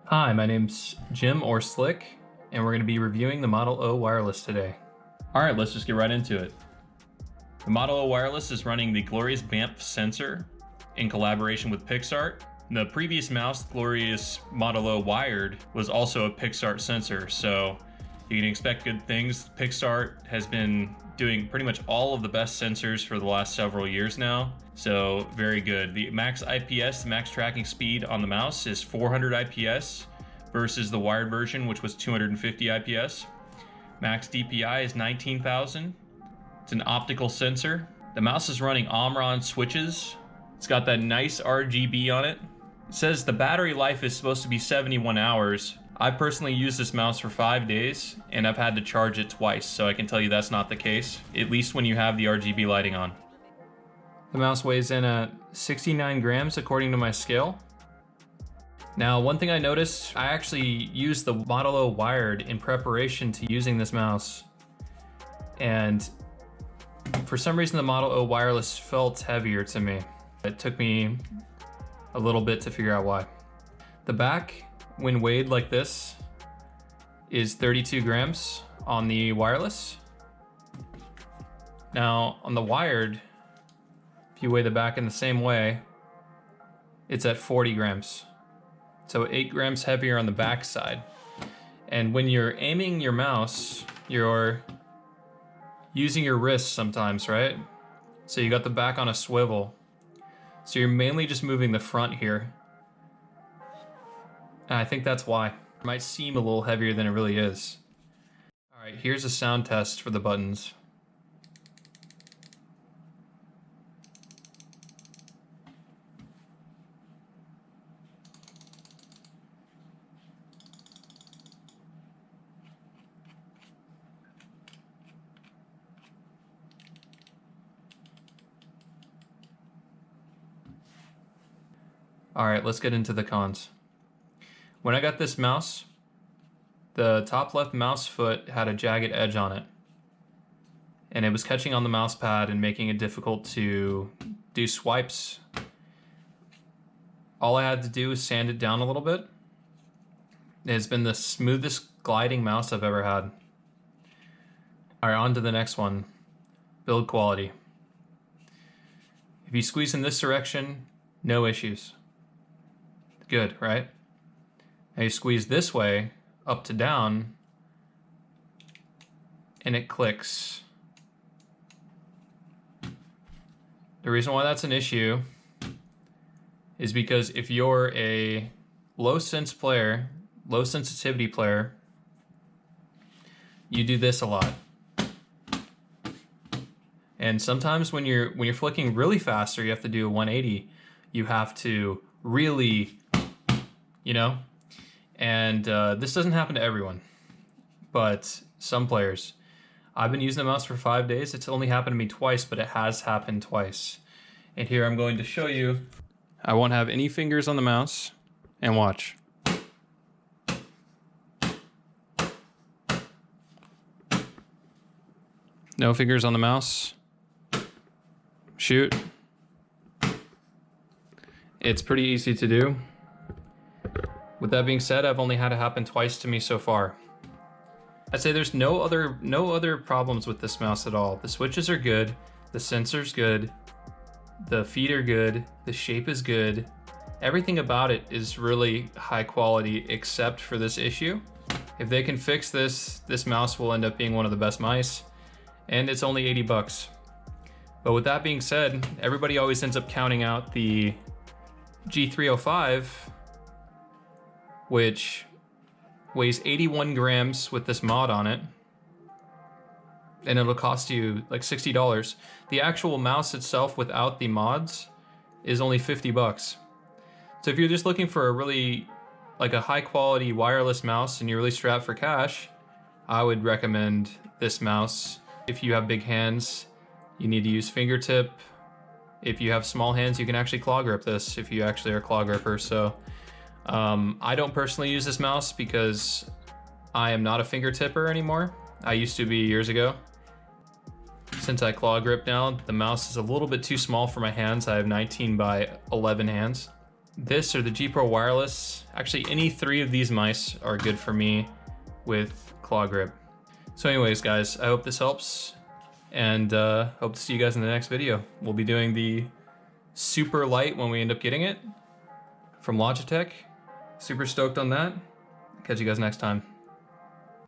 Hi, my name's Jim or Slick, and we're going to be reviewing the Model O wireless today. All right, let's just get right into it. The Model O wireless is running the Glorious BAMF sensor in collaboration with PixArt. The previous mouse, Glorious Model O wired, was also a PixArt sensor, so you can expect good things. PixArt has been doing pretty much all of the best sensors for the last several years now, so very good. The max IPS, the max tracking speed on the mouse, is 400 IPS versus the wired version, which was 250 IPS. Max DPI is 19,000. It's an optical sensor. The mouse is running Omron switches. It's got that nice RGB on it. It says the battery life is supposed to be 71 hours. I personally used this mouse for 5 days, and I've had to charge it twice, so I can tell you that's not the case, at least when you have the RGB lighting on. The mouse weighs in at 69 grams according to my scale. Now, one thing I noticed, I actually used the Model O wired in preparation to using this mouse, and for some reason the Model O wireless felt heavier to me. It took me a little bit to figure out why. The back, when weighed like this, is 32 grams on the wireless. Now, on the wired, if you weigh the back in the same way, it's at 40 grams. So 8 grams heavier on the back side. And when you're aiming your mouse, you're using your wrist sometimes, right? So you got the back on a swivel. So you're mainly just moving the front here. And I think that's why. It might seem a little heavier than it really is. All right, here's a sound test for the buttons. All right, let's get into the cons. When I got this mouse, the top left mouse foot had a jagged edge on it, and it was catching on the mouse pad and making it difficult to do swipes. All I had to do was sand it down a little bit. It has been the smoothest gliding mouse I've ever had. All right, on to the next one. Build quality. If you squeeze in this direction, no issues. Good, right? Now you squeeze this way, up to down, and it clicks. The reason why that's an issue is because if you're a low sensitivity player, you do this a lot. And sometimes when you're flicking really fast, or you have to do a 180, you have to really, and this doesn't happen to everyone, but some players. I've been using the mouse for 5 days. It's only happened to me twice, but it has happened twice. And here I'm going to show you. I won't have any fingers on the mouse, and watch. No fingers on the mouse. Shoot. It's pretty easy to do. With that being said, I've only had it happen twice to me so far. I'd say there's no other problems with this mouse at all. The switches are good, the sensor's good, the feet are good, the shape is good. Everything about it is really high quality except for this issue. If they can fix this, this mouse will end up being one of the best mice, and it's only 80 bucks. But with that being said, everybody always ends up counting out the G305, which weighs 81 grams with this mod on it, and it'll cost you like $60. The actual mouse itself without the mods is only 50 bucks. So if you're just looking for a really, like a high quality wireless mouse and you're really strapped for cash, I would recommend this mouse. If you have big hands, you need to use fingertip. If you have small hands, you can actually claw grip this if you actually are a claw gripper. So I don't personally use this mouse because I am not a fingertipper anymore. I used to be years ago. Since I claw grip now, the mouse is a little bit too small for my hands. I have 19 by 11 hands. This or the G Pro Wireless. Actually, any 3 of these mice are good for me with claw grip. So anyways, guys, I hope this helps, and hope to see you guys in the next video. We'll be doing the super light when we end up getting it from Logitech. Super stoked on that. Catch you guys next time.